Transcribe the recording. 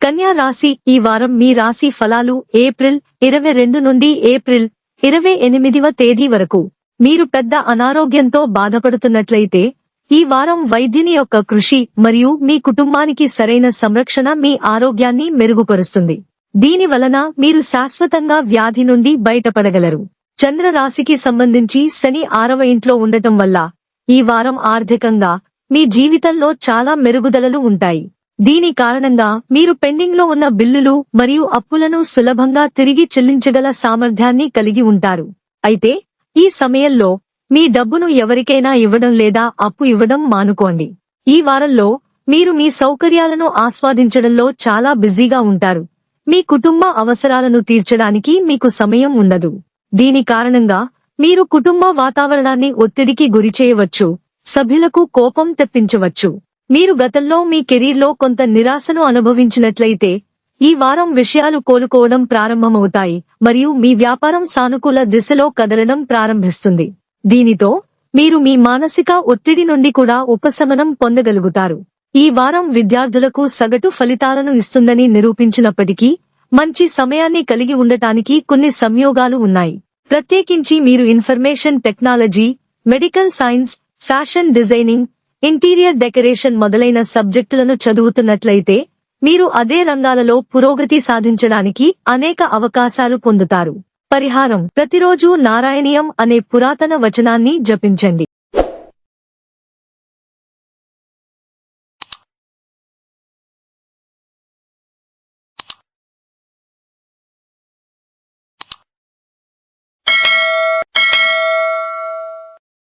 కన్యా రాశి ఈ వారం మీ రాశి ఫలాలు ఏప్రిల్ 22 నుండి ఏప్రిల్ 28వ తేదీ వరకు. మీరు పెద్ద అనారోగ్యంతో బాధపడుతున్నట్లయితే ఈ వారం వైద్యుని యొక్క కృషి మరియు మీ కుటుంబానికి సరైన సంరక్షణ మీ ఆరోగ్యాన్ని మెరుగుపరుస్తుంది. దీని వలన మీరు శాశ్వతంగా వ్యాధి నుండి బయటపడగలరు. చంద్ర రాశికి సంబంధించి శని 6వ ఇంట్లో ఉండటం వల్ల ఈ వారం ఆర్థికంగా మీ జీవితంలో చాలా మెరుగుదలలు ఉంటాయి. దీని కారణంగా మీరు పెండింగ్ లో ఉన్న బిల్లులు మరియు అప్పులను సులభంగా తిరిగి చెల్లించగల సామర్థ్యాన్ని కలిగి ఉంటారు. అయితే ఈ సమయంలో మీ డబ్బును ఎవరికైనా ఇవ్వడం లేదా అప్పు ఇవ్వడం మానుకోండి. ఈ వారంలో మీరు మీ సౌకర్యాలను ఆస్వాదించడంలో చాలా బిజీగా ఉంటారు. మీ కుటుంబ అవసరాలను తీర్చడానికి మీకు సమయం ఉండదు. దీని కారణంగా మీరు కుటుంబ వాతావరణాన్ని ఒత్తిడికి గురిచేయవచ్చు, సభ్యులకు కోపం తెప్పించవచ్చు. మీరు గతంలో మీ కెరీర్లో కొంత నిరాశను అనుభవించినట్లయితే ఈ వారం విషయాలు కోలుకోవడం ప్రారంభమవుతాయి మరియు మీ వ్యాపారం సానుకూల దిశలో కదలడం ప్రారంభిస్తుంది. దీనితో మీరు మీ మానసిక ఒత్తిడి నుండి కూడా ఉపశమనం పొందగలుగుతారు. ఈ వారం విద్యార్థులకు సగటు ఫలితాలను ఇస్తుందని నిరూపించినప్పటికీ మంచి సమయాన్ని కలిగి ఉండటానికి కొన్ని సంయోగాలు ఉన్నాయి. ప్రత్యేకించి మీరు information technology, medical science, fashion designing, interior decoration మొదలైన సబ్జెక్టులను చదువుతున్నట్లయితే మీరు అదే రంగాలలో పురోగతి సాధించడానికి అనేక అవకాశాలు పొందుతారు. పరిహారం: ప్రతిరోజూ నారాయణీయం అనే పురాతన వచనాన్ని జపించండి.